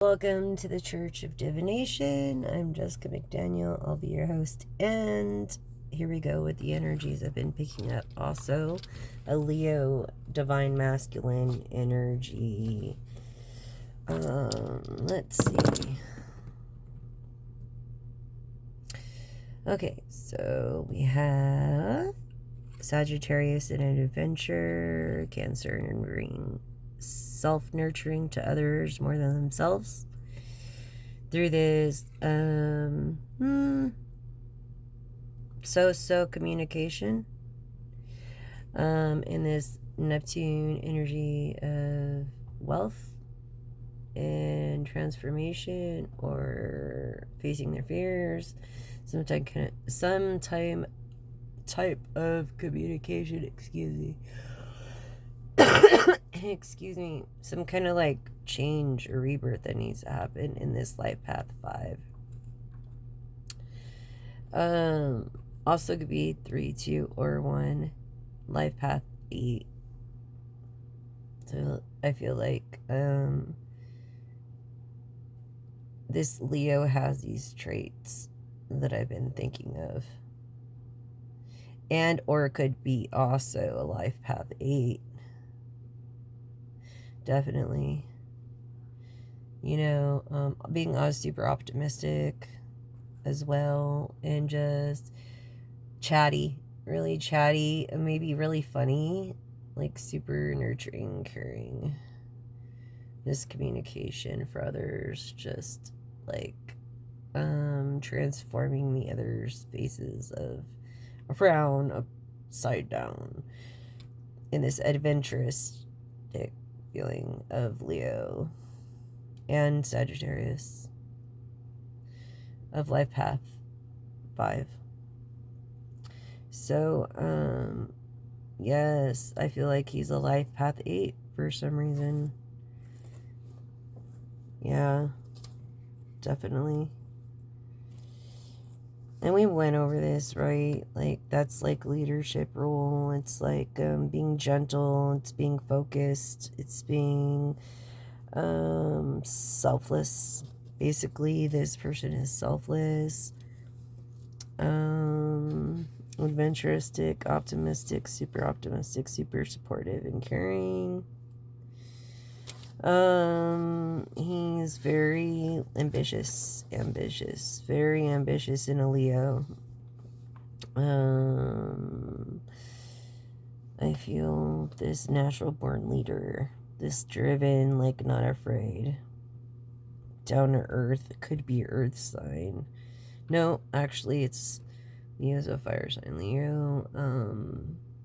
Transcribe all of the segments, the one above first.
Welcome to the Church of Divination. I'm Jessica McDaniel. I'll be your host. And here we go with the energies I've been picking up. Also, a Leo Divine Masculine energy. Let's see. Okay, so we have Sagittarius in an adventure, Cancer and Marine, self-nurturing to others more than themselves. Through this so communication in this Neptune energy of wealth and transformation, or facing their fears, some type of communication, excuse me, some kind of like change or rebirth that needs to happen in this life path 5. Also could be 3, 2, or 1, life path 8. So I feel like this Leo has these traits that I've been thinking of. And or it could be also a life path 8. Definitely. Being super optimistic as well, and just chatty, really chatty, and maybe really funny, like super nurturing, caring. This communication for others, just like transforming the other's faces of a frown upside down in this adventurous feeling of Leo and Sagittarius of life path 5. So yes, I feel like he's a life path 8 for some reason. Yeah, definitely. And we went over this, right? Like, that's like leadership role. It's like being gentle. It's being focused. It's being selfless. Basically, this person is selfless, adventuristic, optimistic, super supportive and caring. He's very ambitious, very ambitious in a Leo. I feel this natural born leader, this driven, like not afraid, down to earth. It could be earth sign. No, actually it's Leo's a fire sign. Leo,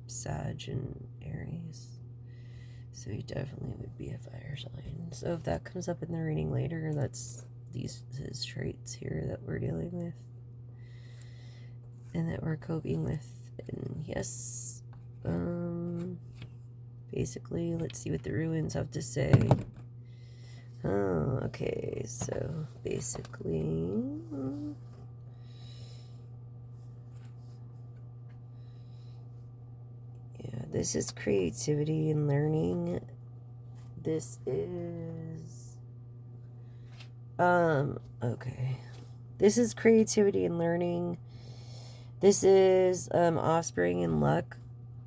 Sag and Aries. So he definitely would be a fire sign. So if that comes up in the reading later, that's his traits here that we're dealing with and that we're coping with. And yes, basically, let's see what the ruins have to say. Oh, okay, so basically, yeah, this is creativity and learning. This is, okay. This is creativity and learning. This is, offspring and luck.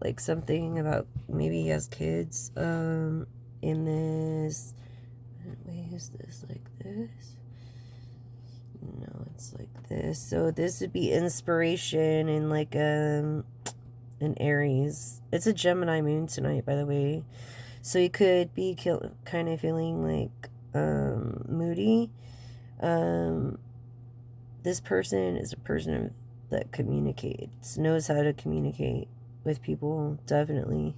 Like something about, maybe he has kids, in this. Wait, is this like this? No, it's like this. So this would be inspiration and like, an Aries. It's a Gemini moon tonight, by the way. So you could be kind of feeling like moody. This person is a person that communicates, knows how to communicate with people, definitely.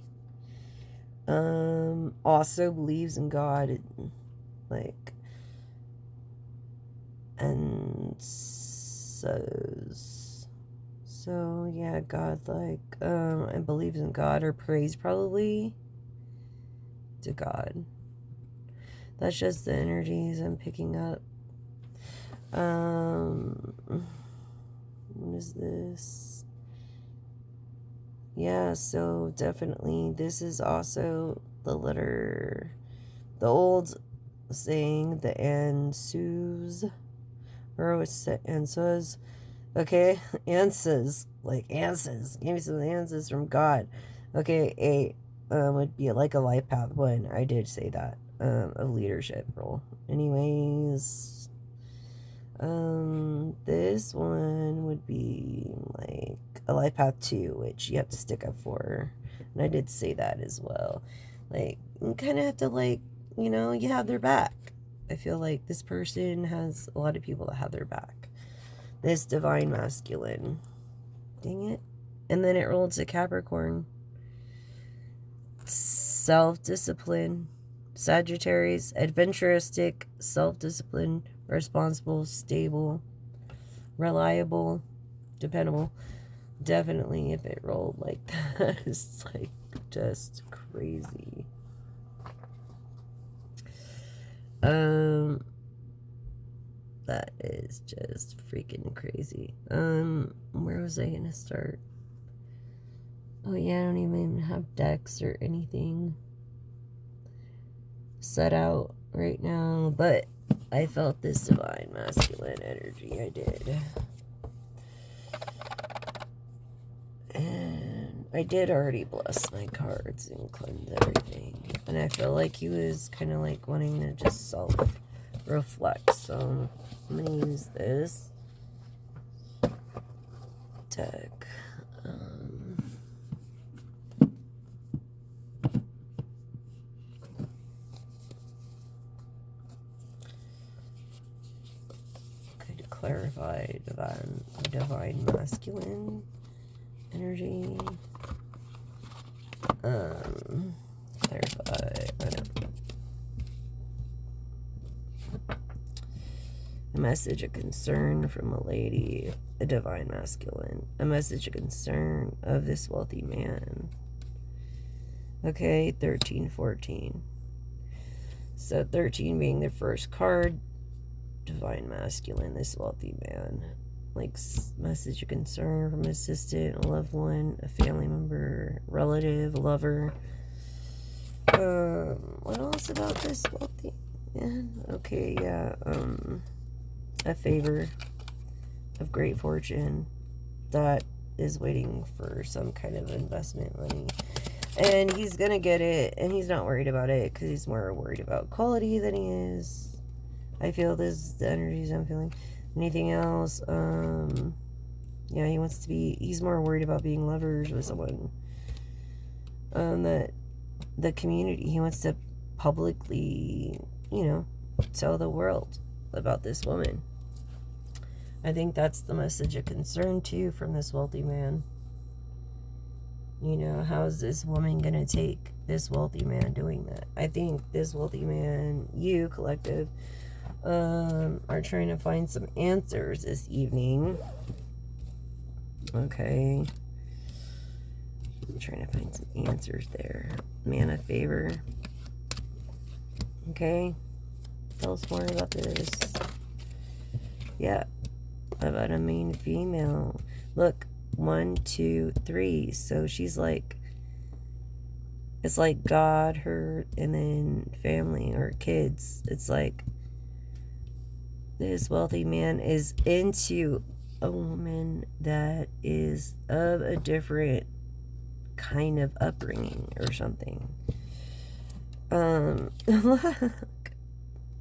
Also believes in God, like, and says, so yeah, God, like, and believes in God, or prays probably to God. That's just the energies I'm picking up. What is this? Yeah, so definitely this is also the letter, the old saying the Ansus, or it's Ansuz. Okay, answers, like answers. Give me some answers from God. Okay, 8 would be like a life path. 1, I did say that, a leadership role. Anyways, this one would be like a life path 2, which you have to stick up for. And I did say that as well. Like, you kind of have to, like, you know, you have their back. I feel like this person has a lot of people that have their back. This divine masculine. Dang it. And then it rolled to Capricorn. Self-discipline. Sagittarius. Adventuristic. Self-discipline. Responsible. Stable. Reliable. Dependable. Definitely if it rolled like that, it's like just crazy. That is just freaking crazy. Where was I gonna start? Oh yeah, I don't even have decks or anything set out right now, but I felt this divine masculine energy. I did. And I did already bless my cards and cleanse everything. And I feel like he was kind of like wanting to just self-reflect. So I'm going to use this deck. Could clarify divine masculine energy. Clarify. I don't know. A message of concern from a lady, a divine masculine. A message of concern of this wealthy man. Okay, 13, 14. So 13 being the first card, divine masculine, this wealthy man. Like, message of concern from an assistant, a loved one, a family member, relative, lover. What else about this wealthy man? Okay, yeah, a favor of great fortune that is waiting for some kind of investment money. And he's gonna get it, and he's not worried about it because he's more worried about quality than he is. I feel this is the energies I'm feeling. Anything else? Yeah, he wants to be, he's more worried about being lovers with someone. The community, he wants to publicly, you know, tell the world about this woman. I think that's the message of concern too from this wealthy man. You know, how's this woman gonna take this wealthy man doing that? I think this wealthy man, you collective, are trying to find some answers this evening. Okay. I'm trying to find some answers there. Man of favor. Okay. Tell us more about this. Yeah. About a main female. Look. 1, 2, 3. So she's like, it's like God, her, and then family or kids. It's like this wealthy man is into a woman that is of a different kind of upbringing or something.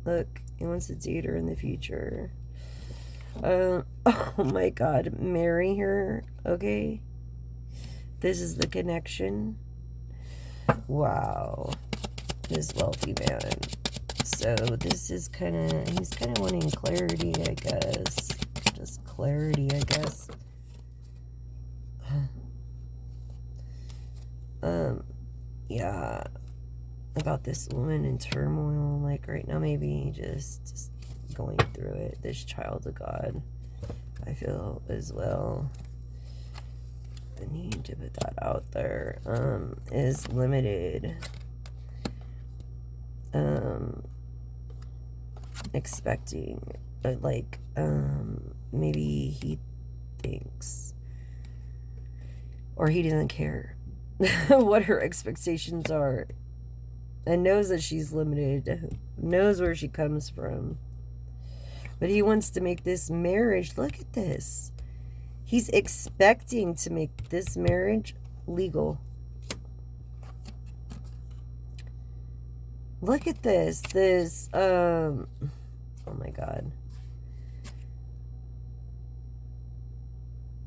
Look, he wants to date her in the future. Oh my God, marry her, okay? This is the connection. Wow, this wealthy man. So this is kind of, he's kind of wanting clarity, I guess. Just clarity, I guess. Yeah, about this woman in turmoil, like right now, maybe just going through it. This child of God, I feel as well. I need to put that out there. Is limited. Expecting, but like, maybe he thinks, or he doesn't care what her expectations are, and knows that she's limited knows where she comes from. But he wants to make this marriage, look at this. He's expecting to make this marriage legal. Look at this. Oh my God.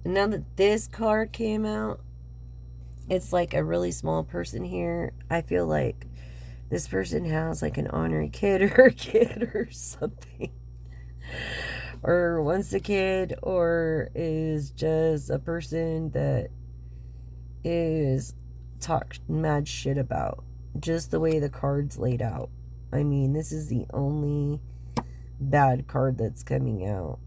Now that this card came out, it's like a really small person here. I feel like this person has like an honorary kid or a kid or something. Or wants a kid, or is just a person that is talked mad shit about. Just the way the card's laid out. I mean, this is the only bad card that's coming out.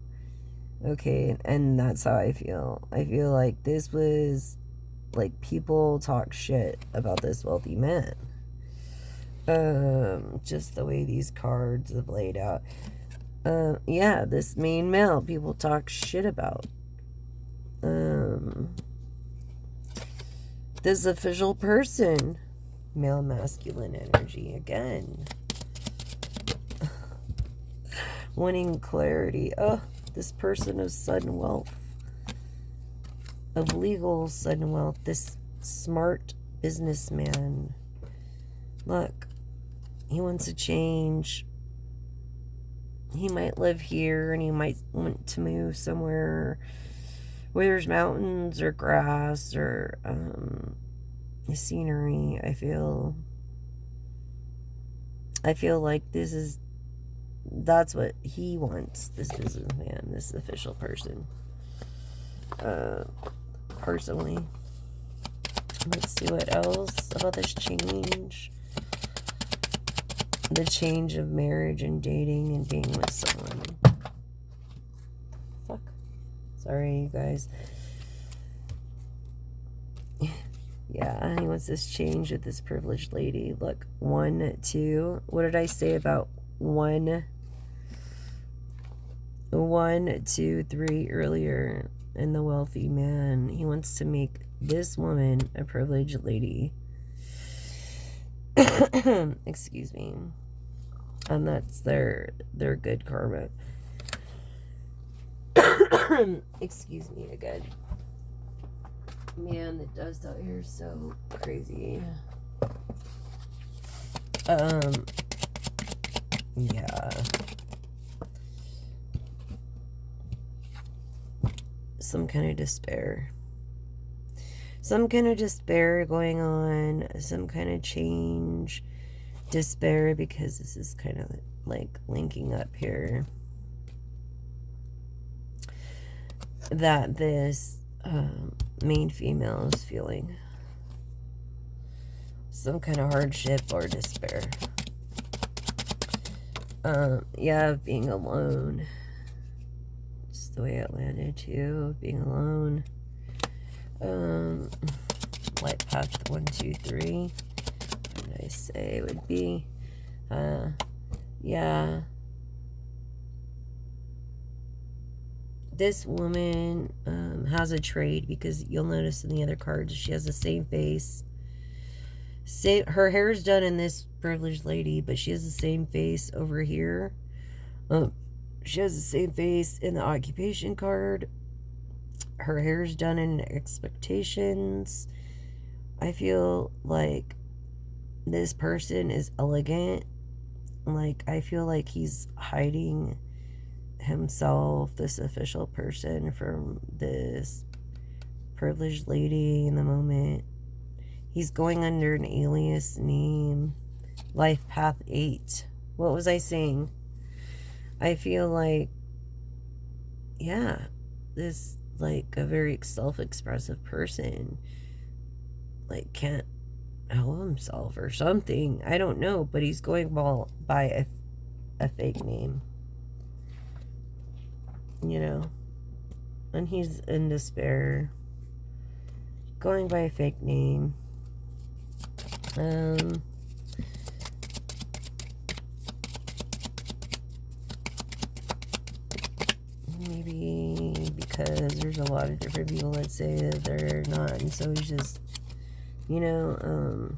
Okay, and that's how I feel. I feel like this was like people talk shit about this wealthy man. Just the way these cards have laid out. Yeah, this main male people talk shit about. This official person, male masculine energy again. Wanting clarity. Oh, this person of sudden wealth, of legal sudden wealth, this smart businessman. Look, he wants to change. He might live here and he might want to move somewhere where there's mountains or grass or scenery. I feel like that's what he wants, this businessman, this official person. Personally. Let's see what else about this change. The change of marriage and dating and being with someone. Fuck. Sorry, you guys. Yeah, he wants this change with this privileged lady. Look, 1, 2. What did I say about 1, 2, 3 earlier? And the wealthy man. He wants to make this woman a privileged lady. Excuse me. And that's their good karma. Excuse me again. Man, the dust out here is so crazy. Yeah. Some kind of despair. Some kind of despair going on. Some kind of change. Despair, because this is kind of like linking up here. That this main female is feeling. Some kind of hardship or despair. Yeah, being alone. It's the way it landed too. Being alone. Light path 1, 2, 3. What did I say it would be? Yeah. This woman has a trade, because you'll notice in the other cards she has the same face. Her hair is done in this privileged lady, but she has the same face over here. She has the same face in the occupation card. Her hair is done in expectations. I feel like this person is elegant. Like, I feel like he's hiding himself, this official person, from this privileged lady in the moment. He's going under an alias name. Life path 8. What was I saying? I feel like, yeah, this, like, a very self-expressive person, like, can't help himself or something. I don't know, but he's going by a fake name. You know? And he's in despair. Going by a fake name. Maybe because there's a lot of different people that say that they're not, and so he's just, you know,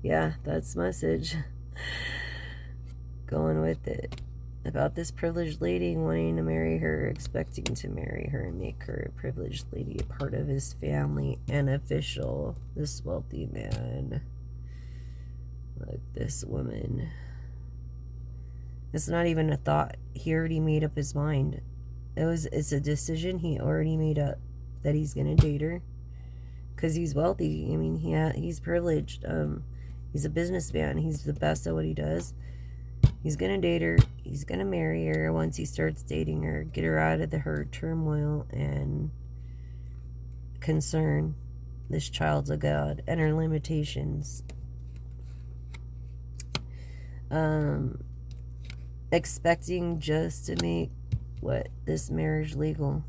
yeah, that's message. going with it. About this privileged lady wanting to marry her, expecting to marry her and make her a privileged lady, a part of his family and official. This wealthy man. Like this woman. It's not even a thought. He already made up his mind. It's a decision he already made up that he's gonna date her. Because he's wealthy. I mean, he's privileged. He's a businessman. He's the best at what he does. He's gonna date her. He's gonna marry her once he starts dating her. Get her out of her turmoil and concern. This child's a god. And her limitations. Expecting just to make this marriage legal.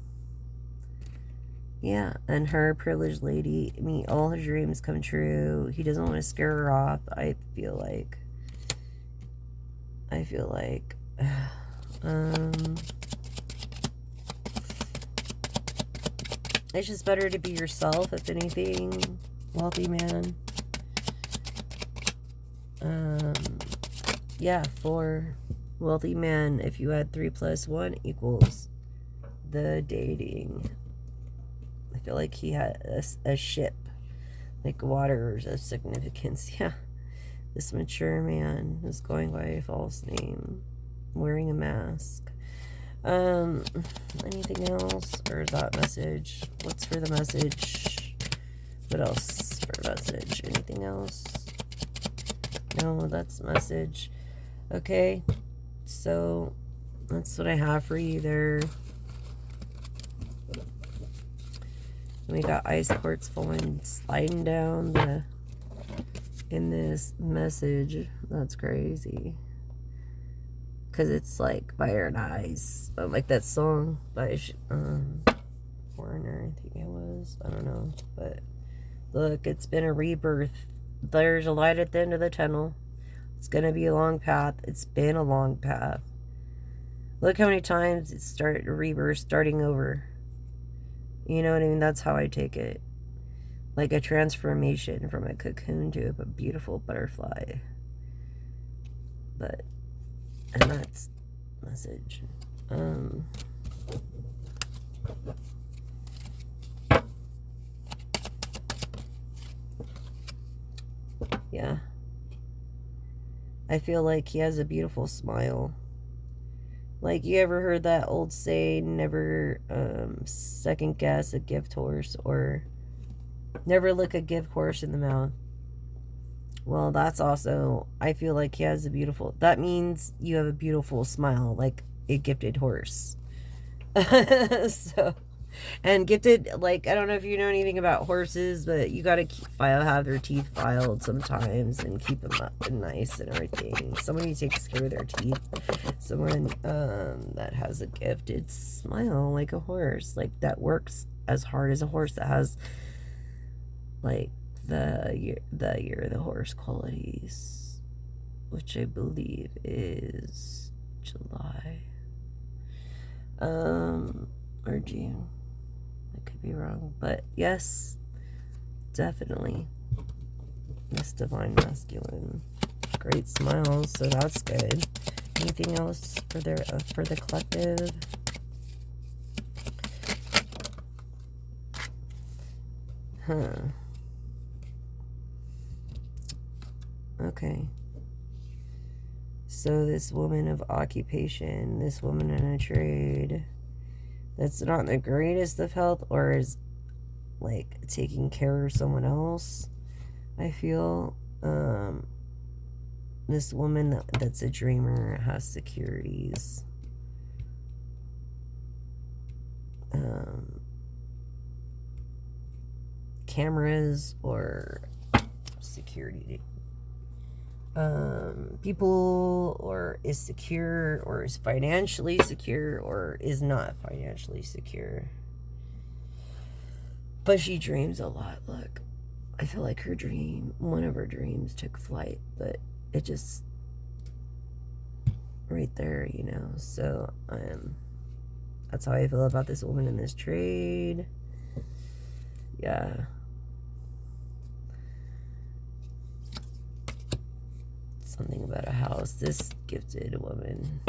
Yeah, and her privileged lady, I mean, all her dreams come true. He doesn't want to scare her off. I feel like it's just better to be yourself, if anything, wealthy man. Yeah, for wealthy man, if you add 3 + 1 equals the dating. I feel like he had a ship, like water of significance. Yeah. This mature man is going by a false name, wearing a mask. Anything else? Or is that message? What's for the message? What else for message? Anything else? No, that's message. Okay. So, that's what I have for you there. We got ice quartz falling, sliding down in this message. That's crazy. Because it's like fire and ice. Like that song by Foreigner, I think it was. I don't know. But look, it's been a rebirth. There's a light at the end of the tunnel. It's going to be a long path. It's been a long path. Look how many times it started a rebirth, starting over. You know what I mean? That's how I take it. Like a transformation from a cocoon to a beautiful butterfly. And that's message. Yeah. I feel like he has a beautiful smile. Like, you ever heard that old saying, never second guess a gift horse, or never look a gift horse in the mouth? Well, that's also, I feel like he has a beautiful, that means you have a beautiful smile, like a gifted horse. So, and gifted, like, I don't know if you know anything about horses, but you gotta have their teeth filed sometimes and keep them up and nice and everything. Somebody takes care of their teeth. Someone that has a gifted smile like a horse, like that works as hard as a horse, that has like the year of the horse qualities, which I believe is July or June. I could be wrong, but yes, definitely this divine masculine. Great smiles, so that's good. Anything else for the collective? Okay. So this woman of occupation, this woman in a trade that's not in the greatest of health, or is like taking care of someone else, I feel. This woman that's a dreamer has securities. Cameras or security. People, or is secure, or is financially secure, or is not financially secure. But she dreams a lot. Look, I feel like one of her dreams took flight, but it just right there, you know. So that's how I feel about this woman in this trade. Yeah. something about a house. This gifted woman.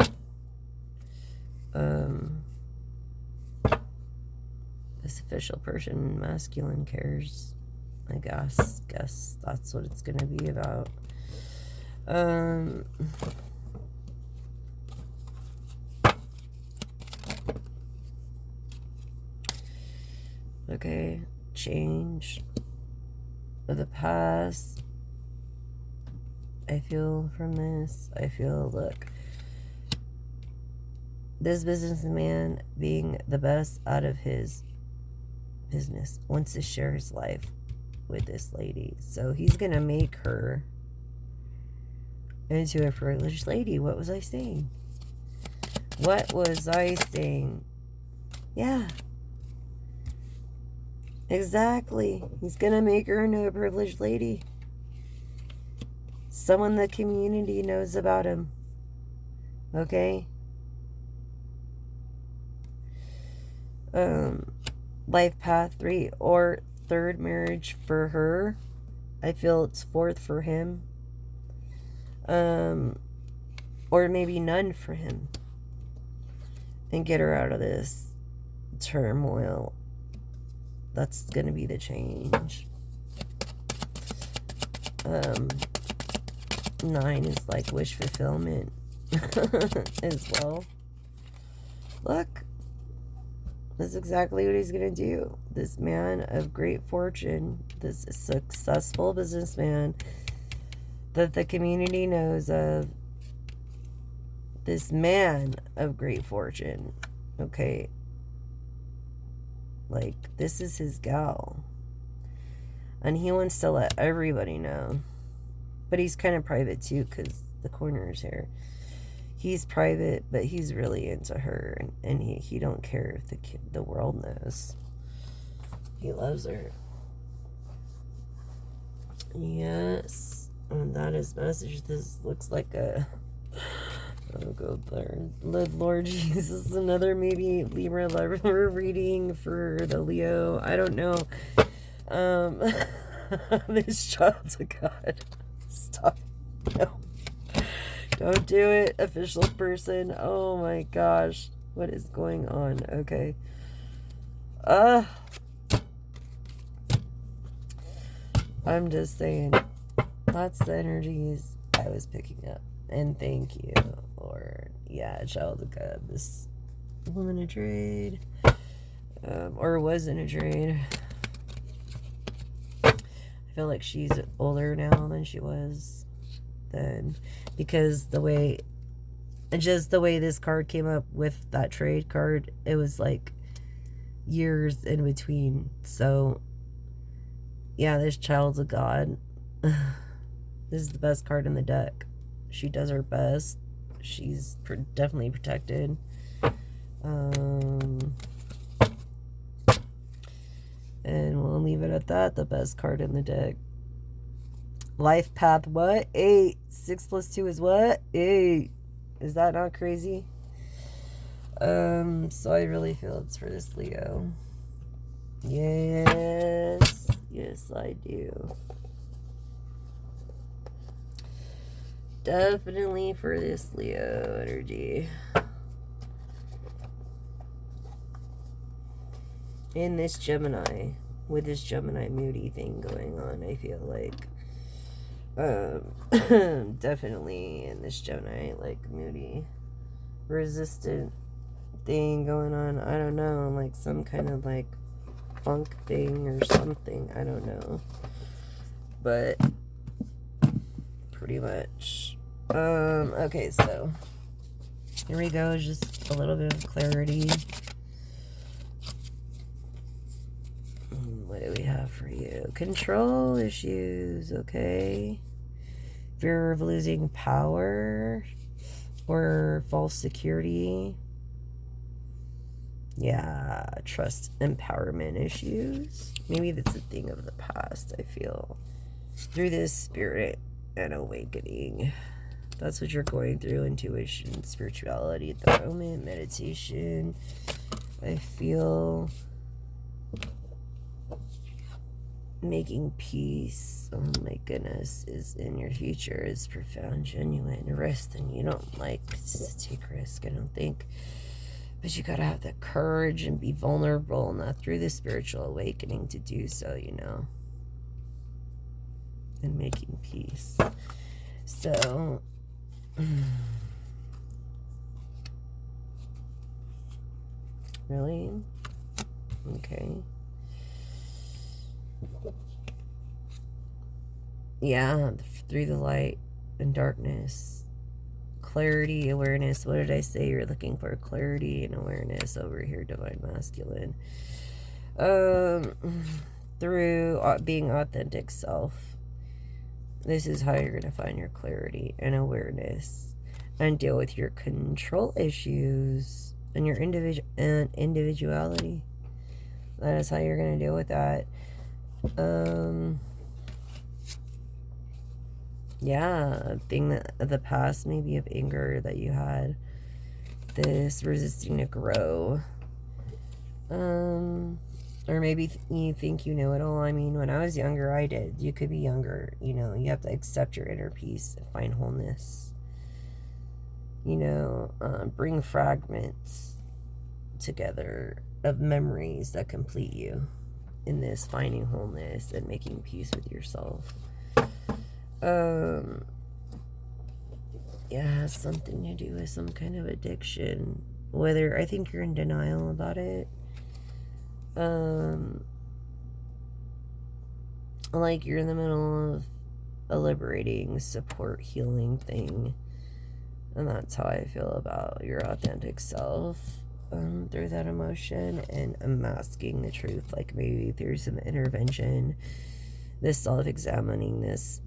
This official person, masculine, cares. I guess that's what it's gonna be about. Okay, change of the past. I feel from this, look, this businessman, being the best out of his business, wants to share his life with this lady. So he's gonna make her into a privileged lady. What was I saying? Yeah. Exactly. He's gonna make her into a privileged lady. Someone the community knows about him. Okay? Life path 3 or 3rd marriage for her. I feel it's 4th for him. Or maybe none for him. And get her out of this turmoil. That's gonna be the change. 9 is like wish fulfillment as well. Look, that's exactly what he's gonna do. This man of great fortune, this successful businessman that the community knows of, this man of great fortune, okay, like, this is his gal, and he wants to let everybody know. But he's kind of private too, because the corner's here. He's private, but he's really into her, and he don't care if the world knows. He loves her. Yes, and that is message. This looks like a, oh god, there, Lord Jesus, another maybe Libra lover reading for the Leo. I don't know. This child's a god. Stop. No. Don't do it, official person. Oh my gosh. What is going on? Okay. I'm just saying. That's the energies I was picking up. And thank you, Lord. Yeah, child of God. This woman in trade. Or was in a trade. I feel like she's older now than she was then, because just the way this card came up with that trade card, it was like years in between. So yeah, this child's of God. This is the best card in the deck. She does her best. She's definitely protected. And we'll leave it at that. The best card in the deck. Life path, what? 8. 6 plus 2 is what? 8. Is that not crazy? So I really feel it's for this Leo. Yes. Yes, I do. Definitely for this Leo energy. In this Gemini, with this Gemini moody thing going on, I feel like definitely in this Gemini, like, moody, resistant thing going on. I don't know, like some kind of like funk thing or something. I don't know, but pretty much. Okay, so here we go. Just a little bit of clarity. What do we have for you? Control issues, okay. Fear of losing power or false security. Yeah, trust empowerment issues. Maybe that's a thing of the past, I feel. Through this spirit and awakening. That's what you're going through. Intuition, spirituality at the moment, meditation. I feel making peace, oh my goodness, is in your future is profound, genuine risk, and you don't like to take risk, I don't think. But you gotta have the courage and be vulnerable, not through the spiritual awakening to do so, you know. And making peace. So really? Okay. Yeah, through the light and darkness. Clarity, awareness. What did I say? You're looking for clarity and awareness over here, divine masculine. Through being authentic self. This is how you're going to find your clarity and awareness and deal with your control issues and your individuality. That is how you're going to deal with that. Yeah, a thing that the past, maybe of anger that you had, this resisting to grow, or maybe you think you know it all. I mean, when I was younger, I did. You could be younger, you know. You have to accept your inner peace and find wholeness, you know. Bring fragments together of memories that complete you in this finding wholeness and making peace with yourself. Yeah, it has something to do with some kind of addiction. Whether, I think you're in denial about it. Like you're in the middle of a liberating, support, healing thing. And that's how I feel about your authentic self. Through that emotion and unmasking the truth, like maybe through some intervention, this self-examining, this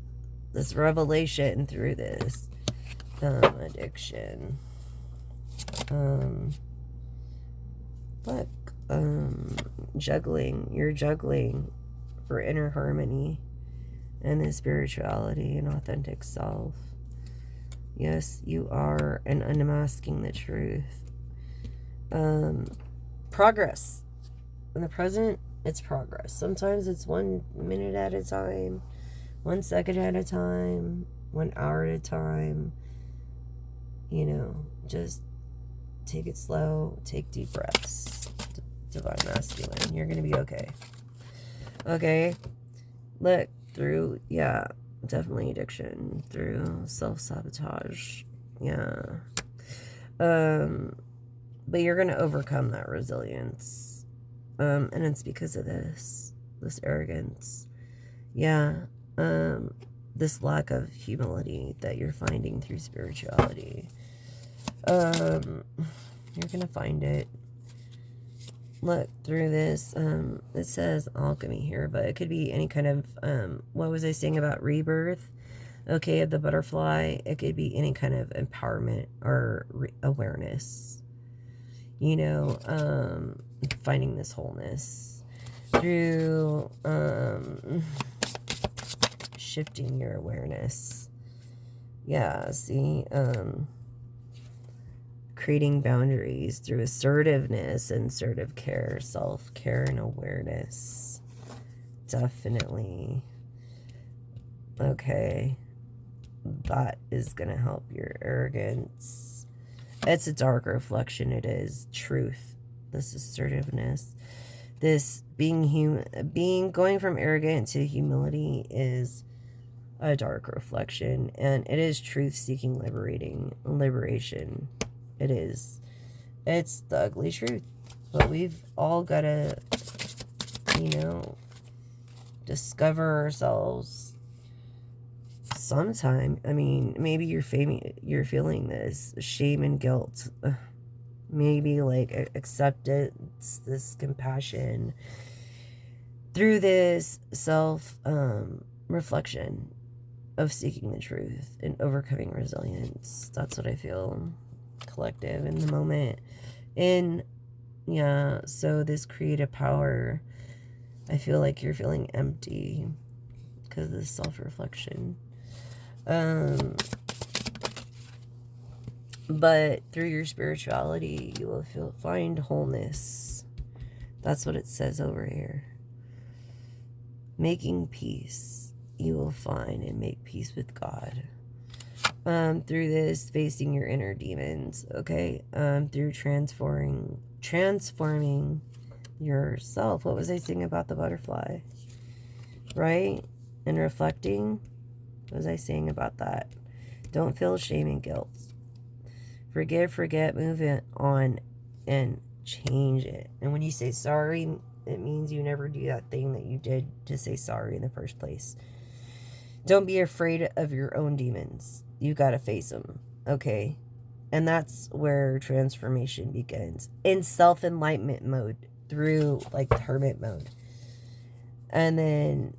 revelation through this addiction. Look, you're juggling for inner harmony and the spirituality and authentic self. Yes, you are, and unmasking the truth. Progress. In the present, it's progress. Sometimes it's 1 minute at a time, 1 second at a time, 1 hour at a time. You know, just take it slow, take deep breaths. Divine masculine, you're gonna be okay. Okay, look, through, yeah, definitely addiction, through self-sabotage, yeah. But you're gonna overcome that resilience, and it's because of this arrogance, yeah, this lack of humility that you're finding through spirituality. You're gonna find it. Look, through this, it says alchemy here, but it could be any kind of, what was I saying about rebirth? Okay, of the butterfly, it could be any kind of empowerment or awareness, you know, finding this wholeness through, shifting your awareness. Yeah, see, creating boundaries through assertiveness and assertive care, self-care and awareness. Definitely. Okay. That is going to help your arrogance. It's a dark reflection. It is truth. This assertiveness. This going from arrogant to humility is a dark reflection. And it is truth-seeking liberation. It is. It's the ugly truth. But we've all got to, you know, discover ourselves sometime. I mean, maybe you're feeling this shame and guilt. Maybe like acceptance, this compassion through this self reflection of seeking the truth and overcoming resilience. That's what I feel. Collective in the moment. Yeah, so this creative power, I feel like you're feeling empty because of this self-reflection. But through your spirituality, you will find wholeness. That's what it says over here. making peace. You will find and make peace with God. Through this, facing your inner demons, okay? Through transforming yourself. What was I saying about the butterfly? Right? And reflecting. What was I saying about that? Don't feel shame and guilt. Forgive, forget, move it on, and change it. And when you say sorry, it means you never do that thing that you did to say sorry in the first place. Don't be afraid of your own demons. You got to face them, okay? And that's where transformation begins. In self-enlightenment mode, through like the hermit mode. And then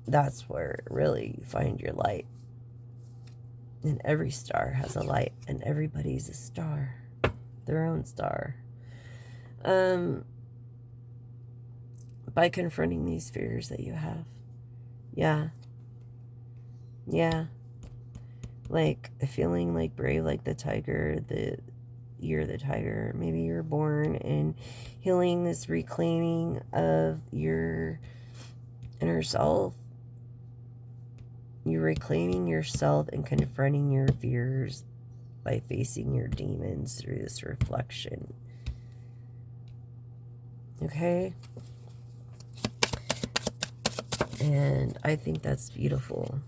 that's where really you find your light. And every star has a light, and everybody's a star. Their own star. By confronting these fears that you have. Yeah. Like feeling like brave like the tiger, you're the tiger. Maybe you're born, and healing this reclaiming of your inner self. You're reclaiming yourself and confronting your fears by facing your demons through this reflection. Okay? And I think that's beautiful.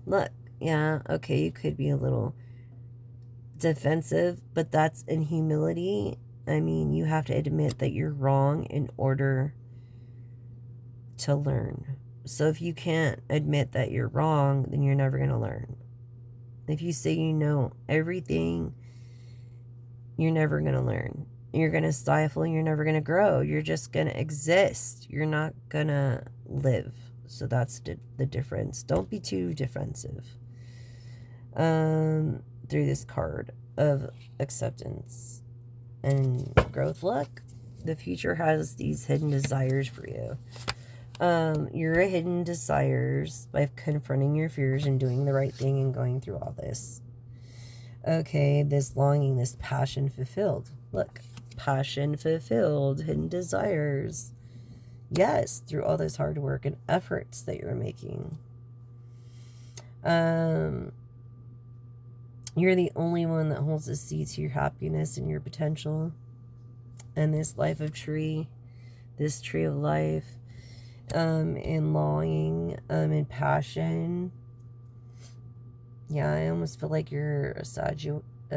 Look, yeah, okay, you could be a little defensive, but that's in humility. I mean, you have to admit that you're wrong in order to learn. So if you can't admit that you're wrong, then you're never going to learn. If you say you know everything, you're never going to learn. You're going to stifle, and you're never going to grow. You're just going to exist. You're not going to live. So that's the difference. Don't be too defensive. Through this card of acceptance and growth. Look, the future has these hidden desires for you. Your hidden desires by confronting your fears and doing the right thing and going through all this. Okay, this longing, this passion fulfilled. Look, passion fulfilled, hidden desires. Yes, through all this hard work and efforts that you're making. You're the only one that holds the seed to your happiness and your potential. And this life of tree, this tree of life, and longing, and passion. Yeah, I almost feel like you're a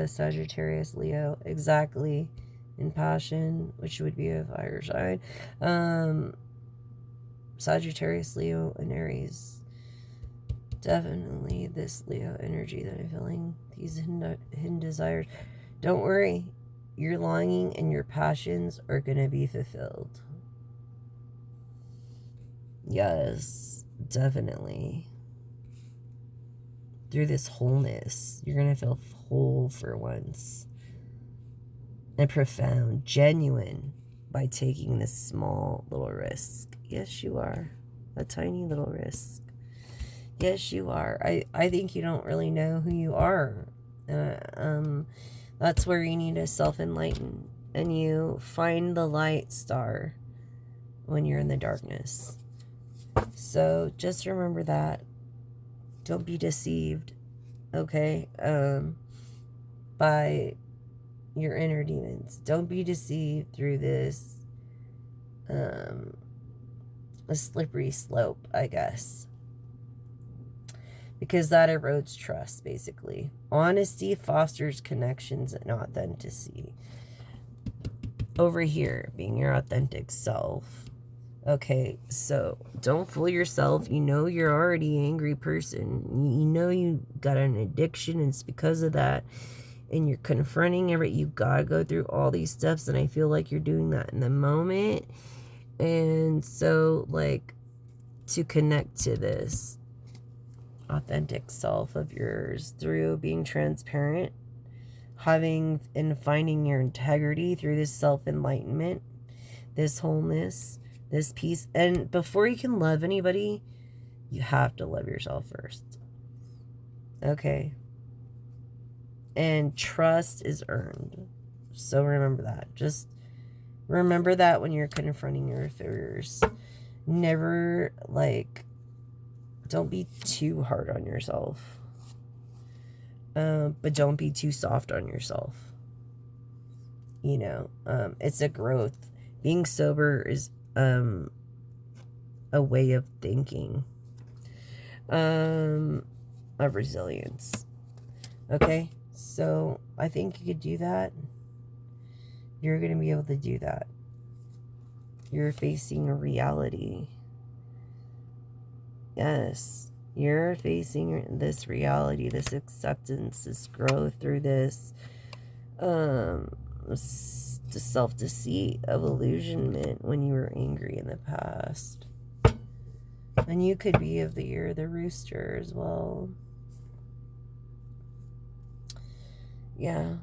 Sagittarius Leo. Exactly. In passion, which would be a fire sign. Sagittarius, Leo, and Aries. Definitely this Leo energy that I'm feeling. These hidden desires. Don't worry. Your longing and your passions are going to be fulfilled. Yes, definitely. Through this wholeness, you're going to feel whole for once. And profound, genuine, by taking this small little risk. Yes, you are. A tiny little risk. Yes, you are. I think you don't really know who you are. That's where you need to self-enlighten. And you find the light star when you're in the darkness. So just remember that. Don't be deceived, okay, by your inner demons. Don't be deceived through this, a slippery slope, I guess. Because that erodes trust, basically. Honesty fosters connections and authenticity. Over here, being your authentic self. Okay, so don't fool yourself. You know you're already an angry person. You know you got an addiction, and it's because of that. And you're confronting everything. You gotta go through all these steps, and I feel like you're doing that in the moment. And so, like, to connect to this authentic self of yours through being transparent, having and finding your integrity through this self-enlightenment, this wholeness, this peace. And before you can love anybody, you have to love yourself first. Okay? And trust is earned. So remember that. Just remember that when you're confronting your fears. Never, like, don't be too hard on yourself. But don't be too soft on yourself. You know, it's a growth. Being sober is a way of thinking, of resilience. Okay, so I think you could do that. You're going to be able to do that. You're facing a reality. Yes, you're facing this reality, this acceptance, this growth through this self-deceit of illusionment when you were angry in the past. And you could be of the year of the rooster as well. Yeah.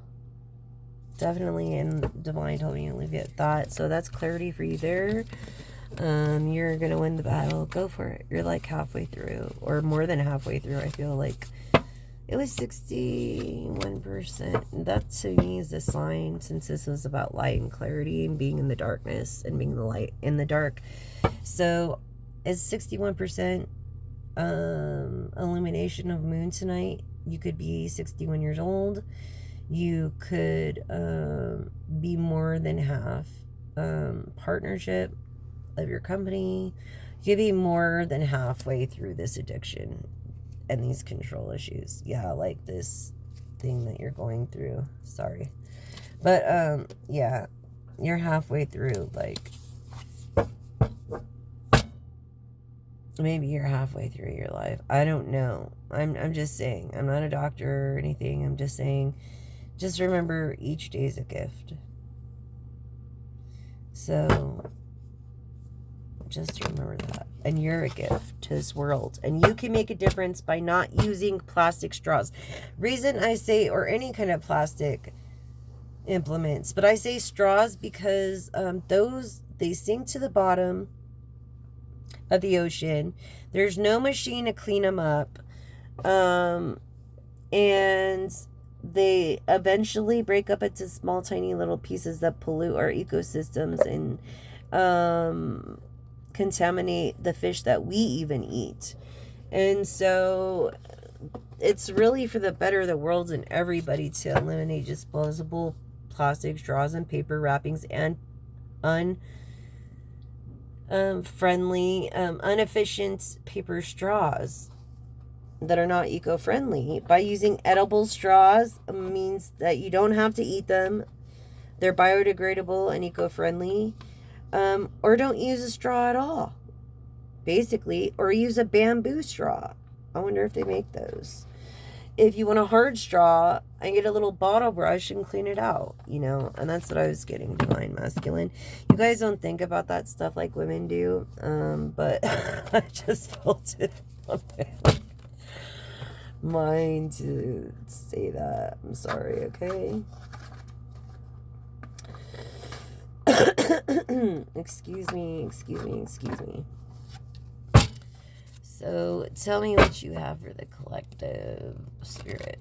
Definitely, and Divine told me to leave it at that. So that's clarity for you there. You're going to win the battle. Go for it. You're like halfway through, or more than halfway through. I feel like it was 61%. That to me is a sign, since this was about light and clarity and being in the darkness and being the light in the dark. So it's 61% illumination of moon tonight. You could be 61 years old. You could be more than half partnership of your company. You could be more than halfway through this addiction and these control issues. Yeah, like this thing that you're going through. Sorry. But yeah, you're halfway through. Like, maybe you're halfway through your life. I don't know. I'm just saying. I'm not a doctor or anything. I'm just saying, just remember each day is a gift. So just remember that. And you're a gift to this world. And you can make a difference by not using plastic straws. Reason I say, or any kind of plastic implements, but I say straws because those, they sink to the bottom of the ocean. There's no machine to clean them up. And they eventually break up into small, tiny little pieces that pollute our ecosystems and contaminate the fish that we even eat. And so it's really for the better of the world and everybody to eliminate disposable plastic straws and paper wrappings and inefficient paper straws that are not eco-friendly. By using edible straws means that you don't have to eat them. They're biodegradable and eco-friendly. Or don't use a straw at all, basically. Or use a bamboo straw. I wonder if they make those. If you want a hard straw, I get a little bottle brush and clean it out, you know. And that's what I was getting, Divine Masculine. You guys don't think about that stuff like women do, but I just felt it on my mind to say that. I'm sorry, okay? Excuse me. So tell me what you have for the collective spirit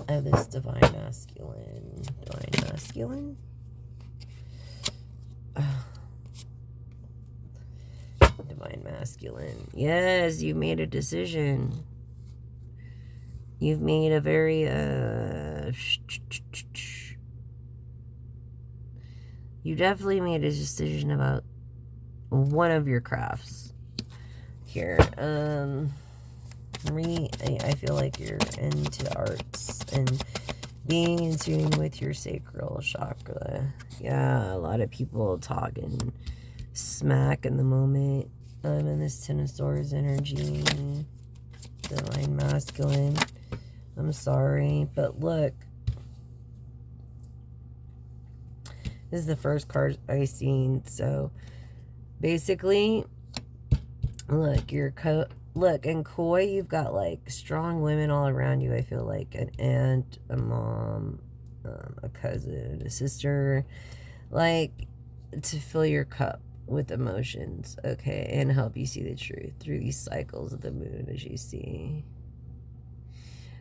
of this Divine Masculine. Divine Masculine? Divine Masculine. Yes, you made a decision. You've made a very you definitely made a decision about one of your crafts here. I feel like you're into arts and being in tune with your sacral chakra. Yeah, a lot of people talking smack in the moment. I'm in this Ten of Swords energy. Divine Masculine. I'm sorry, but look. This is the first card I seen. So basically, look, look, in Koi, you've got like strong women all around you. I feel like an aunt, a mom, a cousin, a sister, like to fill your cup with emotions, okay, and help you see the truth through these cycles of the moon, as you see.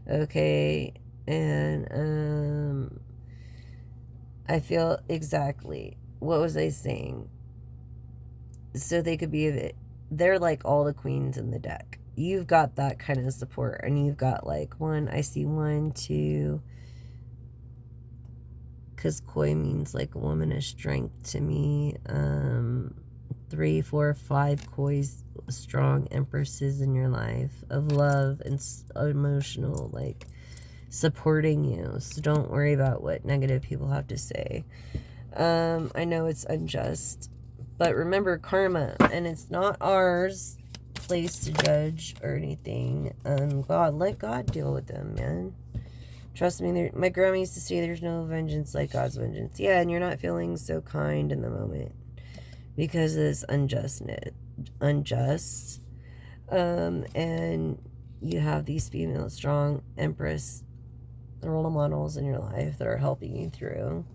Okay, and I feel exactly, what was I saying? so they could be, they're like all the queens in the deck. You've got that kind of support, and you've got like I see 1, 2, because koi means like a woman of strength to me. 3, 4, 5 koi's strong empresses in your life of love and emotional, like, supporting you. So don't worry about what negative people have to say. I know it's unjust, but remember karma, and it's not ours place to judge or anything. God, let God deal with them, man. Trust me, my grandma used to say there's no vengeance like God's vengeance. Yeah, and you're not feeling so kind in the moment because of this unjust. And you have these female strong empress role models in your life that are helping you through.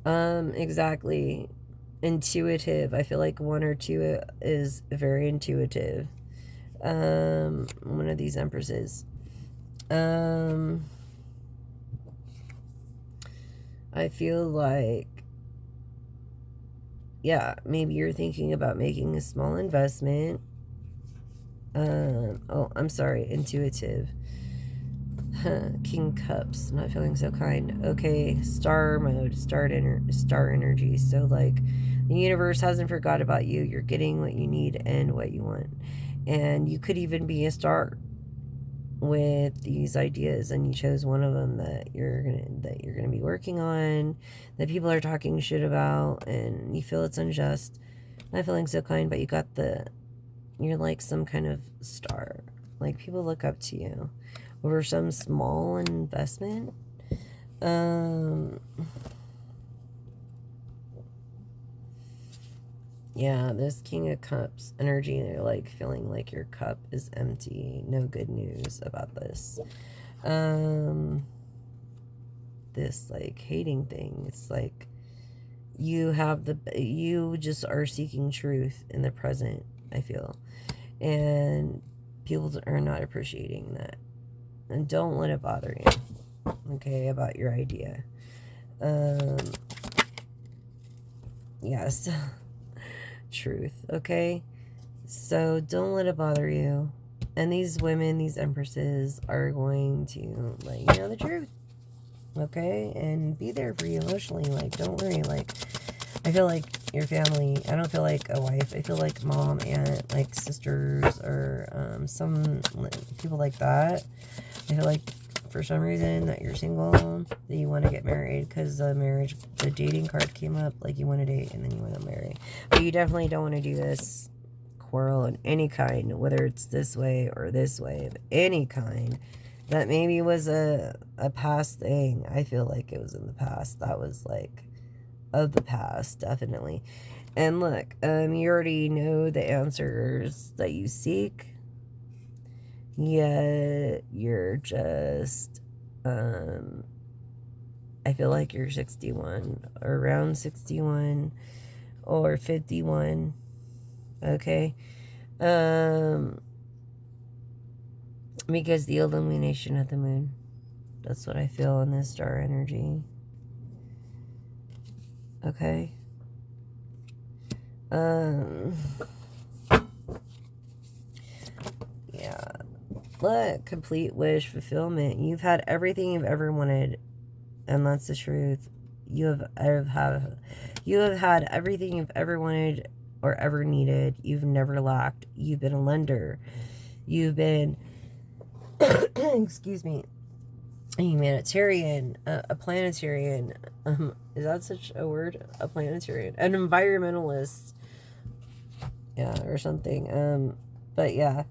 Exactly. Intuitive. I feel like 1 or 2 is very intuitive. One of these empresses. I feel like, yeah, maybe you're thinking about making a small investment. Oh, I'm sorry, intuitive. King Cups, not feeling so kind. Okay, star mode, star energy. So like, the universe hasn't forgot about you. You're getting what you need and what you want, and you could even be a star with these ideas, and you chose one of them that you're gonna be working on, that people are talking shit about, and you feel it's unjust. Not feeling so kind, but you're like some kind of star. Like, people look up to you over some small investment. Yeah, this King of Cups energy, you're like feeling like your cup is empty. No good news about this. This like hating thing. It's like you just are seeking truth in the present, I feel. And people are not appreciating that. And don't let it bother you, okay, about your idea. Yes. Truth, okay? So don't let it bother you. And these women, these empresses, are going to let you know the truth, okay? And be there for you emotionally. Like, don't worry. Like, I feel like your family, I don't feel like a wife. I feel like mom, aunt, like sisters, or some people like that. I feel like for some reason that you're single, that you want to get married, because the dating card came up, like you want to date and then you want to marry. But you definitely don't want to do this quarrel in any kind, whether it's this way or this way, of any kind. That maybe was a past thing. I feel like it was in the past. That was like of the past, definitely. And look, you already know the answers that you seek. Yet you're just, I feel like you're 61, around 61 or 51. Okay. Because the illumination of the moon, that's what I feel in this star energy. Okay. Yeah. Look, complete wish fulfillment. You've had everything you've ever wanted, and that's the truth. You have had everything you've ever wanted or ever needed. You've never lacked. You've been a lender. You've been, excuse me, a humanitarian, a planetarian. Is that such a word? A planetarian, an environmentalist, yeah, or something. But yeah.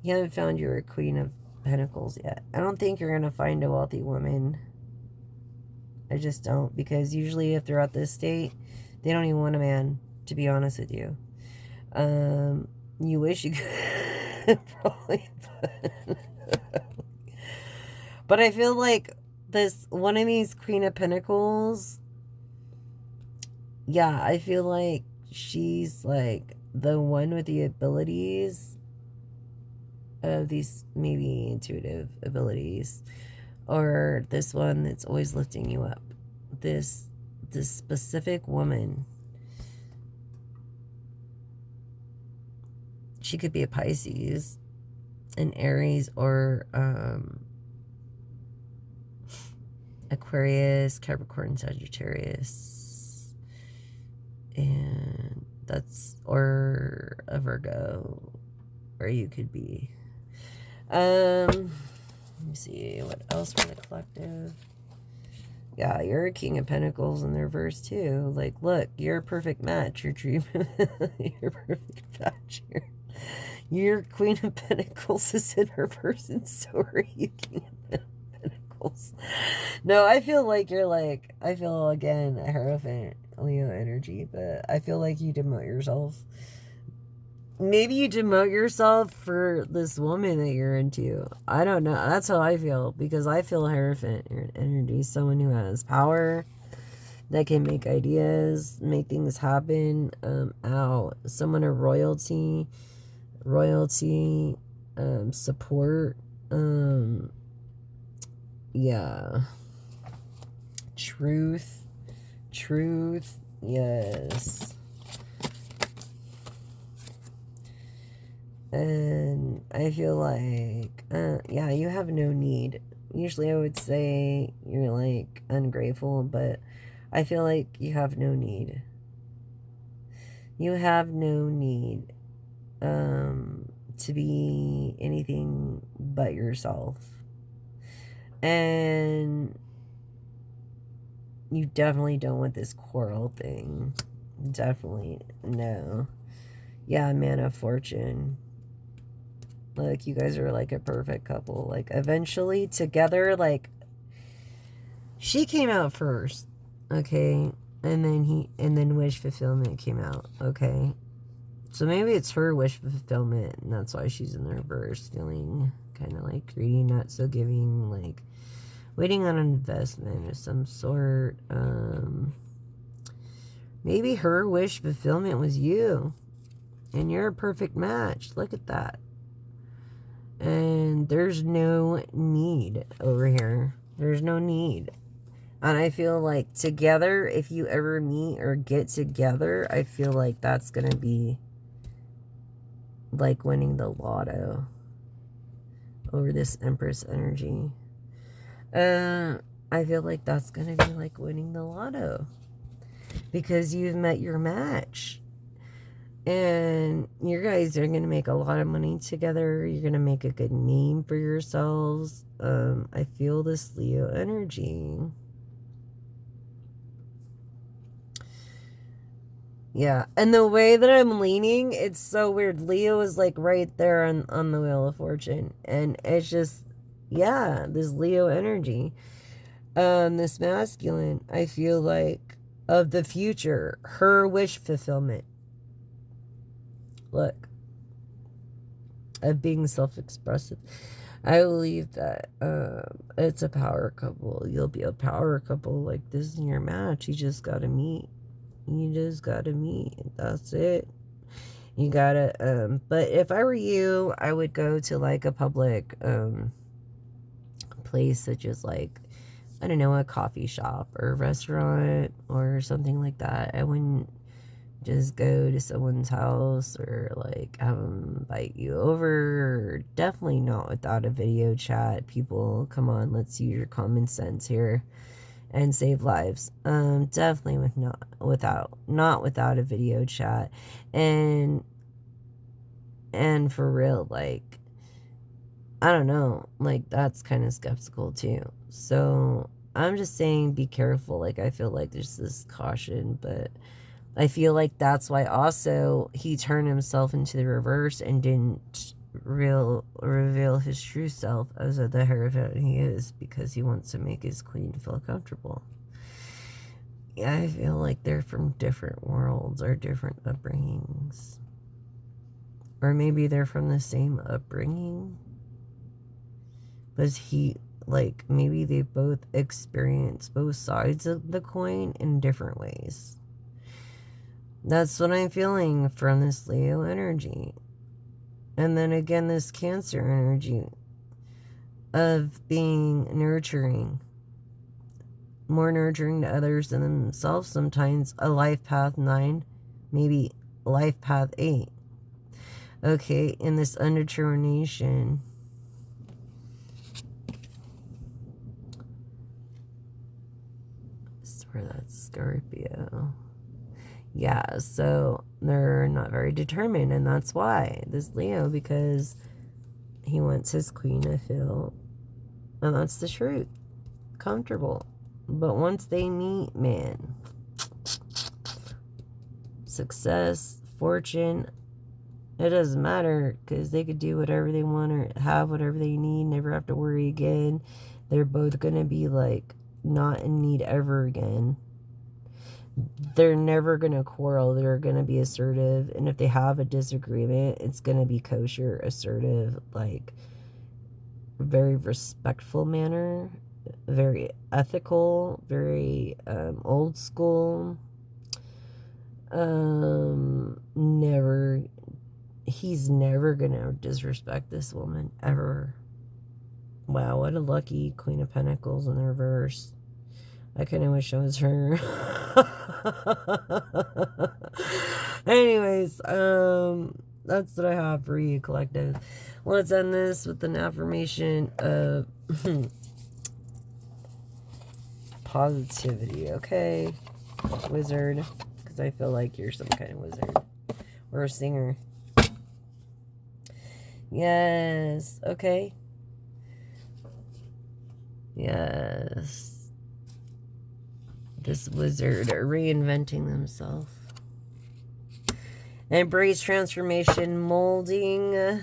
You haven't found your Queen of Pentacles yet. I don't think you're going to find a wealthy woman. I just don't. Because usually if they're at this state, they don't even want a man, to be honest with you. You wish you could probably. But I feel like one of these Queen of Pentacles, yeah, I feel like she's like the one with the abilities of these maybe intuitive abilities, or this one that's always lifting you up. This specific woman she could be a Pisces, an Aries, or Aquarius, Capricorn, Sagittarius, and that's, or a Virgo, or you could be. Let me see what else for the collective. Yeah, you're a King of Pentacles in the reverse too. Like, look, you're a perfect match. Your dream, you're a perfect match. Your Queen of Pentacles is in reverse, and so are you, King of Pentacles. No, I feel like you're like, I feel again a Hierophant Leo energy, but I feel like you demote yourself. Maybe you demote yourself for this woman that you're into. I don't know. That's how I feel, because I feel Hierophant energy. Someone who has power, that can make ideas, make things happen. Someone of royalty, support. Yeah. Truth, yes. And I feel like, yeah, you have no need. Usually I would say you're like ungrateful, but I feel like you have no need. You have no need to be anything but yourself. And you definitely don't want this quarrel thing. Definitely, no. Yeah, Man of Fortune. Like, you guys are like a perfect couple. Like, eventually together, like, she came out first, okay? And then Wish Fulfillment came out, okay? So maybe it's her wish fulfillment, and that's why she's in the reverse, feeling kind of like greedy, not so giving, like waiting on an investment of some sort. Maybe her wish fulfillment was you, and you're a perfect match. Look at that. And there's no need over here. There's no need. And I feel like together, if you ever meet or get together, I feel like that's going to be like winning the lotto over this Empress energy. I feel like that's going to be like winning the lotto, because you've met your match. And you guys are going to make a lot of money together. You're going to make a good name for yourselves. I feel this Leo energy. Yeah. And the way that I'm leaning, it's so weird. Leo is like right there on the Wheel of Fortune. And it's just, yeah, this Leo energy. This masculine, I feel like, of the future, her wish fulfillment. Look, of being self-expressive. I believe that it's a power couple. You'll be a power couple. Like, this in your match. You just gotta meet. You just gotta meet. That's it. You gotta, but if I were you, I would go to like a public place, such as like, I don't know, a coffee shop or a restaurant or something like that. I wouldn't just go to someone's house or like have them invite you over, or definitely not without a video chat. People, come on, let's use your common sense here and save lives. Definitely not without a video chat. And for real, like, I don't know, like, that's kind of skeptical too. So I'm just saying, be careful. Like, I feel like there's this caution, but I feel like that's why also he turned himself into the reverse and didn't reveal his true self as the Hierophant he is, because he wants to make his queen feel comfortable. Yeah, I feel like they're from different worlds or different upbringings. Or maybe they're from the same upbringing. But like, maybe they both experience both sides of the coin in different ways. That's what I'm feeling from this Leo energy. And then again, this Cancer energy of being nurturing. More nurturing to others than themselves sometimes. A life path 9, maybe life path 8. Okay, in this undetermination. I swear that's Scorpio. Yeah, so they're not very determined, and that's why. This Leo, because he wants his queen to feel, and that's the truth, comfortable. But once they meet, man, success, fortune, it doesn't matter, because they could do whatever they want or have whatever they need, never have to worry again. They're both going to be like not in need ever again. They're never going to quarrel. They're going to be assertive. And if they have a disagreement, it's going to be kosher, assertive, like very respectful manner, very ethical, very old school. Never, he's never going to disrespect this woman ever. Wow, what a lucky Queen of Pentacles in the reverse. I kind of wish I was her. Anyways, that's what I have for you, collective. Let's end this with an affirmation of positivity, okay? Wizard, because I feel like you're some kind of wizard. Or a singer. Yes, okay. Yes. This wizard reinventing themselves. Embrace transformation, molding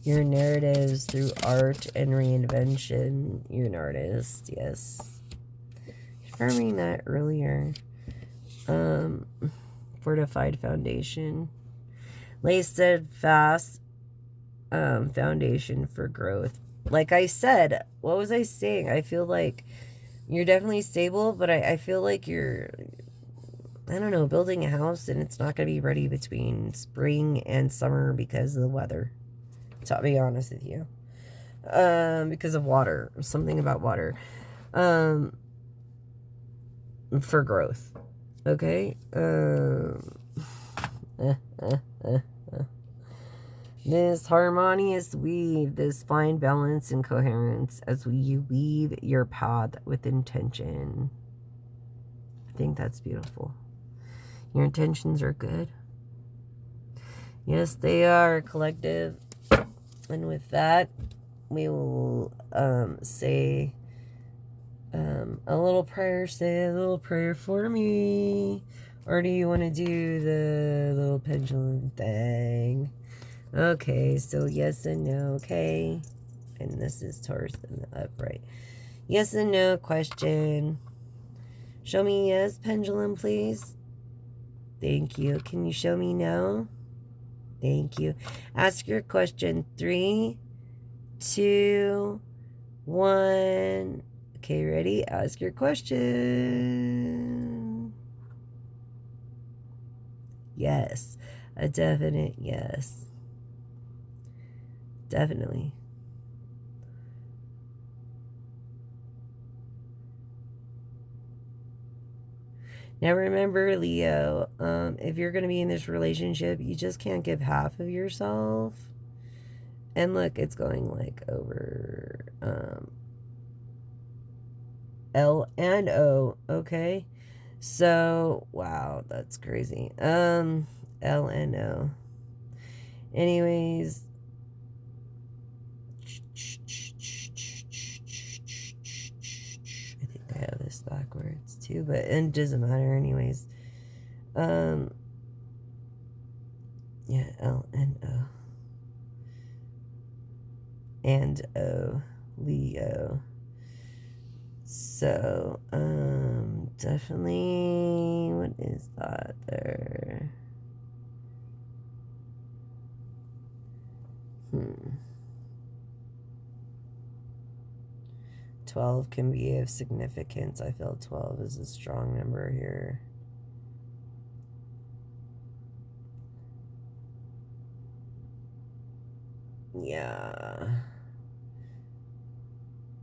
your narratives through art and reinvention. You're an artist, yes. Confirming that earlier. Fortified foundation. Lay steadfast foundation for growth. Like I said, what was I saying? I feel like you're definitely stable, but I feel like you're, I don't know, building a house and it's not going to be ready between spring and summer because of the weather. To be honest with you. Because of water. Something about water. For growth. Okay? This harmonious weave, this fine balance and coherence as you weave your path with intention. I think that's beautiful. Your intentions are good. Yes, they are, collective. And with that, we will say a little prayer. Say a little prayer for me. Or do you want to do the little pendulum thing? Okay, so yes and no, okay? And this is Taurus in the upright. Yes and no question. Show me yes, pendulum, please. Thank you. Can you show me no? Thank you. Ask your question. 3, 2, 1. Okay, ready? Ask your question. Yes. A definite yes. Definitely. Now remember, Leo, if you're going to be in this relationship, you just can't give half of yourself. And look, it's going like over L and O, okay? So, wow, that's crazy. L and O. Anyways, I think I have this backwards too, but it doesn't matter anyways. Yeah, L and O. And O, Leo. So, definitely, what is that there? 12 can be of significance. I feel 12 is a strong number here. Yeah.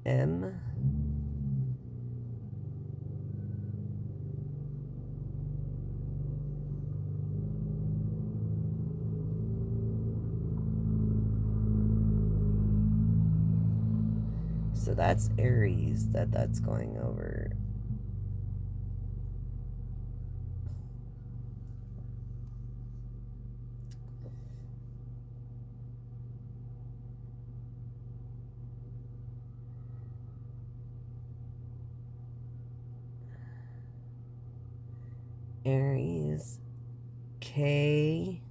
M. So that's Aries that's going over. Aries, K.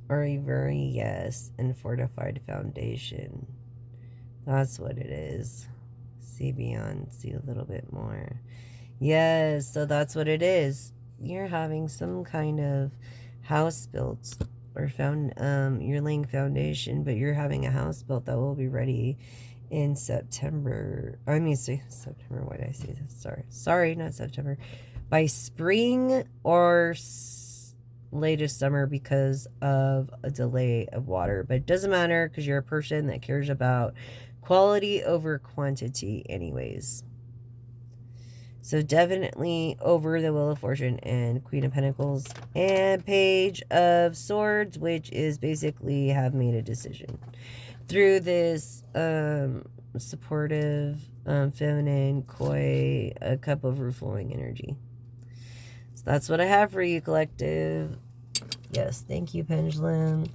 Or a very yes and fortified foundation. That's what it is. See beyond, see a little bit more. Yes, so that's what it is. You're having some kind of house built or you're laying foundation, but you're having a house built that will be ready in September. I mean, September, why did I say this? Sorry, not September. By spring or latest summer because of a delay of water. But it doesn't matter because you're a person that cares about quality over quantity anyways. So definitely over the Wheel of Fortune and Queen of Pentacles and Page of Swords, which is basically have made a decision. Through this supportive, feminine, coy, a cup overflowing energy. So that's what I have for you, collective. Yes, thank you, Pendulum.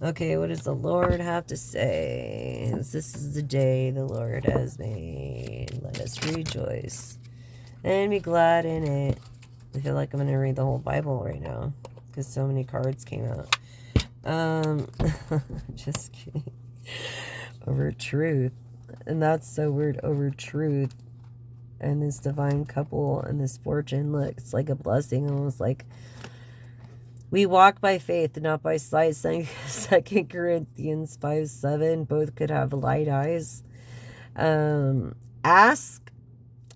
Okay, what does the Lord have to say? This is the day the Lord has made. Let us rejoice and be glad in it. I feel like I'm going to read the whole Bible right now because so many cards came out. Just kidding. Over truth. And that's so weird. Over truth. And this divine couple and this fortune. Look, it's like a blessing. Almost like we walk by faith and not by sight. 2 Corinthians 5:7. Both could have light eyes. Ask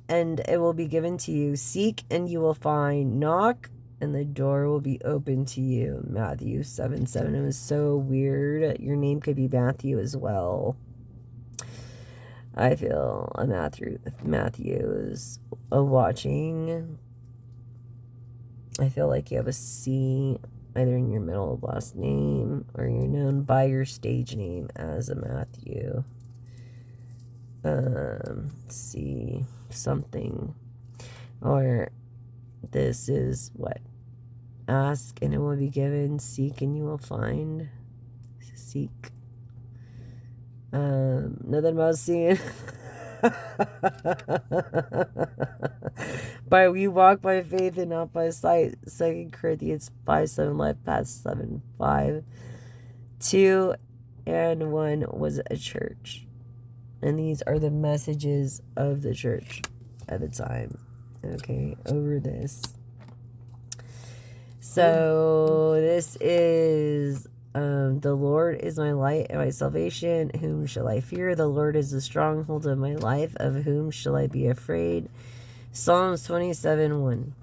and it will be given to you. Seek and you will find. Knock and the door will be open to you. Matthew 7:7. It was so weird. Your name could be Matthew as well. I feel a Matthew's watching. I feel like you have a C either in your middle of last name or you're known by your stage name as a Matthew. See something. Or this is what? Ask and it will be given. Seek and you will find. Seek. Nothing about seeing. But we walk by faith and not by sight. 2 Corinthians 5:7. Life past 7:5. 2 and 1 was a church. And these are the messages of the church at the time. Okay, over this. So this is the Lord is my light and my salvation. Whom shall I fear? The Lord is the stronghold of my life. Of whom shall I be afraid? Psalms 27:1.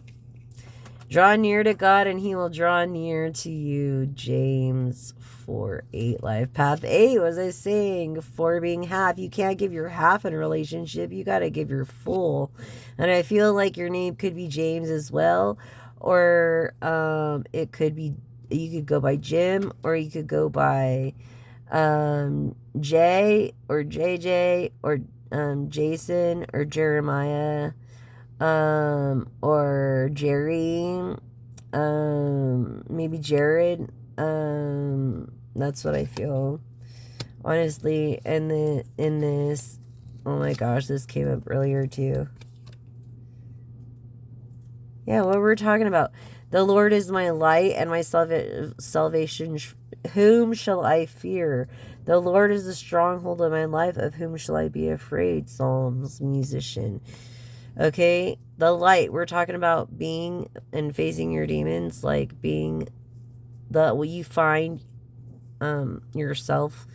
Draw near to God and he will draw near to you. James 4:8. Life path 8 was I saying, for being half. You can't give your half in a relationship. You got to give your full. And I feel like your name could be James as well. Or it could be, you could go by Jim, or you could go by Jay or JJ or Jason or Jeremiah or Jerry, maybe Jared. That's what I feel, honestly. And in this, oh my gosh, this came up earlier too. Yeah, what we're talking about. The Lord is my light and my salvation. Whom shall I fear? The Lord is the stronghold of my life. Of whom shall I be afraid? Psalms, musician. Okay, the light. We're talking about being and facing your demons, like being you find yourself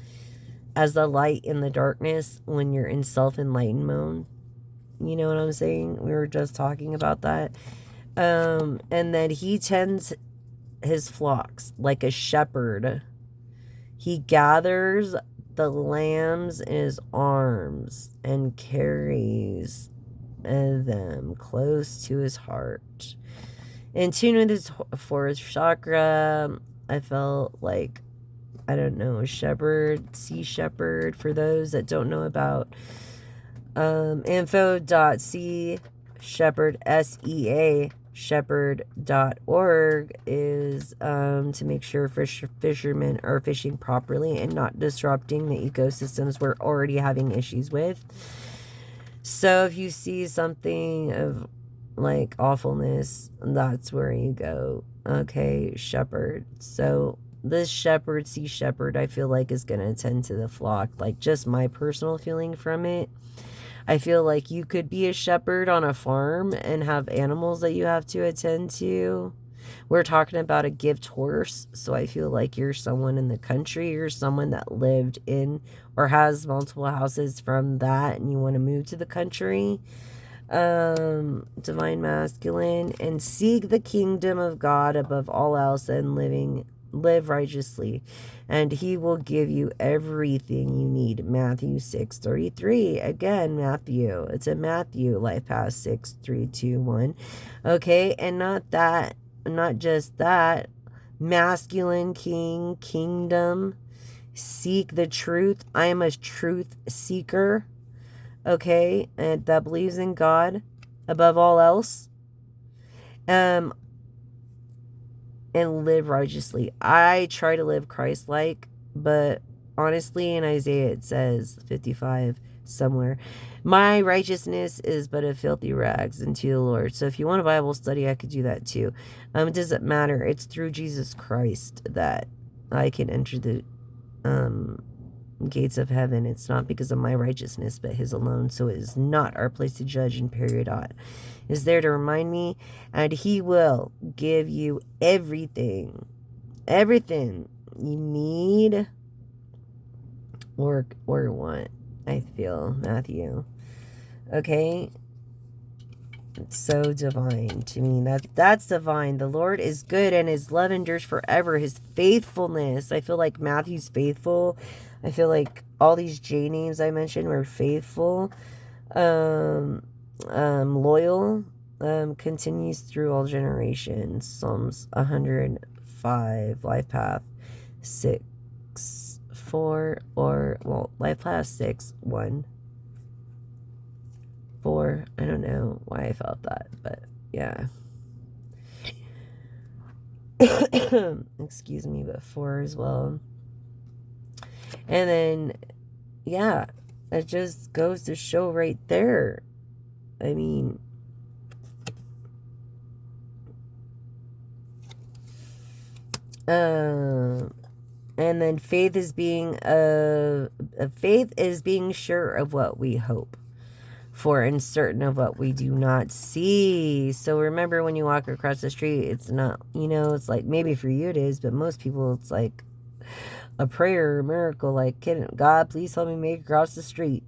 as the light in the darkness when you're in self-enlightened mode. You know what I'm saying? We were just talking about that. And that he tends his flocks like a shepherd. He gathers the lambs in his arms and carries them close to his heart. In tune with his fourth chakra, I felt like, I don't know, shepherd, sea shepherd, for those that don't know about info.sea shepherd, SEA shepherd.org is to make sure fishermen are fishing properly and not disrupting the ecosystems we're already having issues with. So if you see something of like awfulness, that's where you go. Okay, shepherd. So this shepherd, sea shepherd, I feel like is going to attend to the flock. Like, just my personal feeling from it. I feel like you could be a shepherd on a farm and have animals that you have to attend to. We're talking about a gift horse, so I feel like you're someone in the country, or someone that lived in or has multiple houses from that, and you want to move to the country. Divine masculine, and seek the kingdom of God above all else, and live righteously, and he will give you everything you need. Matthew 6:33. Again, Matthew. It's a Matthew life path 6, 3, 2, 1. Okay, and not just that. Masculine king, kingdom. Seek the truth. I am a truth seeker. Okay, and that believes in God above all else. And live righteously. I try to live Christ-like, but honestly, in Isaiah it says 55 somewhere, my righteousness is but a filthy rags unto the Lord. So if you want a Bible study, I could do that too. It doesn't matter. It's through Jesus Christ that I can enter the gates of heaven. It's not because of my righteousness, but his alone. So it is not our place to judge, and period. Is there to remind me, and he will give you everything you need or want. I feel Matthew. Okay, it's so divine to me. That's divine. The Lord is good, and his love endures forever. His faithfulness. I feel like Matthew's faithful. I feel like all these J names I mentioned were faithful. Loyal, continues through all generations. Psalms 105, life path 6, 4, or, well, life path 6, 1, 4. I don't know why I felt that, but yeah. Excuse me, but 4 as well. And then, yeah, it just goes to show right there. I mean, and then faith is being sure of what we hope for, and certain of what we do not see. So remember, when you walk across the street, it's not, it's like, maybe for you it is, but most people it's like a prayer, a miracle, like, God, please help me make it across the street.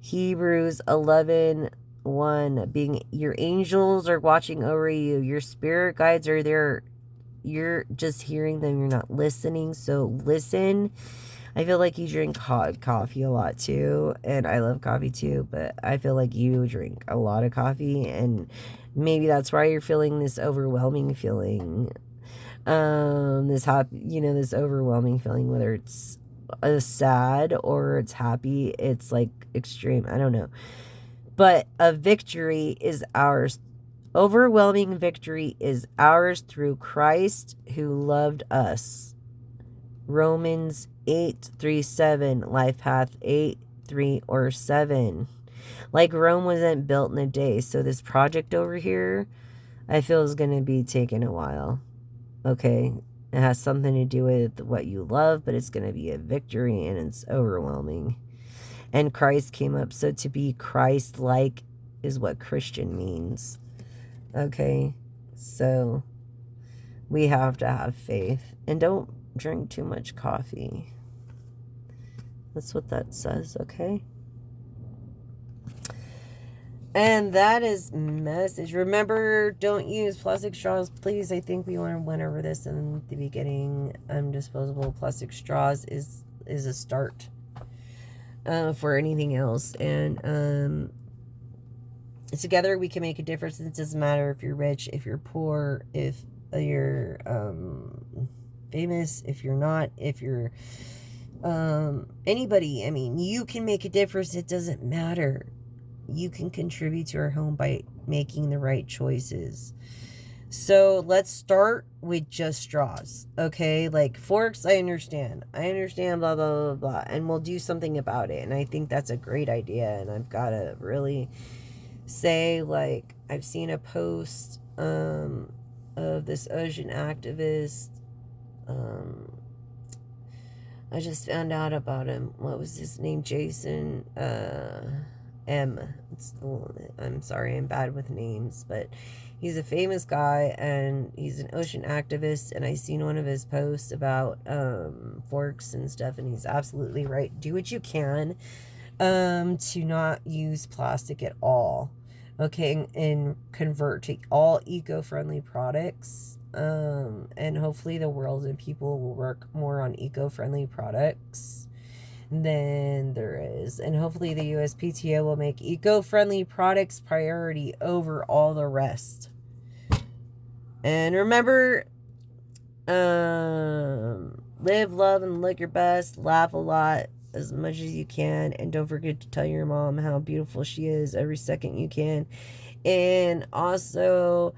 Hebrews 11:1, being your angels are watching over you. Your spirit guides are there. You're just hearing them. You're not listening. So listen. I feel like you drink hot coffee a lot too. And I love coffee too. But I feel like you drink a lot of coffee. And maybe that's why you're feeling this overwhelming feeling. This overwhelming feeling, whether it's sad or it's happy, it's like extreme. I don't know. But a victory is ours. Overwhelming victory is ours through Christ who loved us. Romans 8:3-7, life path 8:3 or 7. Like, Rome wasn't built in a day. So this project over here, I feel, is going to be taking a while. Okay, it has something to do with what you love, but it's going to be a victory, and it's overwhelming. And Christ came up, so to be Christ-like is what Christian means. Okay, so we have to have faith, and don't drink too much coffee. That's what that says, okay? And that is message. Remember, don't use plastic straws, please. I think we went over this in the beginning. Disposable plastic straws is a start for anything else. And together we can make a difference. It doesn't matter if you're rich, if you're poor, if you're famous, if you're not, if you're anybody. I mean, you can make a difference. It doesn't matter. You can contribute to our home by making the right choices. So let's start with just straws, okay? Like forks, I understand, blah, blah, blah, blah, and we'll do something about it. And I think that's a great idea. And I've got to really say, like, I've seen a post of this ocean activist. I just found out about him. What was his name? Jason M. I'm sorry, I'm bad with names, but he's a famous guy and he's an ocean activist. And I seen one of his posts about forks and stuff, and he's absolutely right. Do what you can to not use plastic at all, okay, and convert to all eco-friendly products. And hopefully the world and people will work more on eco-friendly products than there is. And hopefully the USPTO will make eco-friendly products priority over all the rest. And remember, live, love, and look your best. Laugh a lot, as much as you can. And don't forget to tell your mom how beautiful she is every second you can. And also,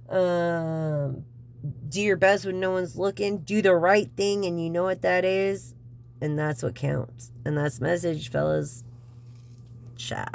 do your best when no one's looking. Do the right thing, and you know what that is. And that's what counts. And that's message, fellas. Ciao.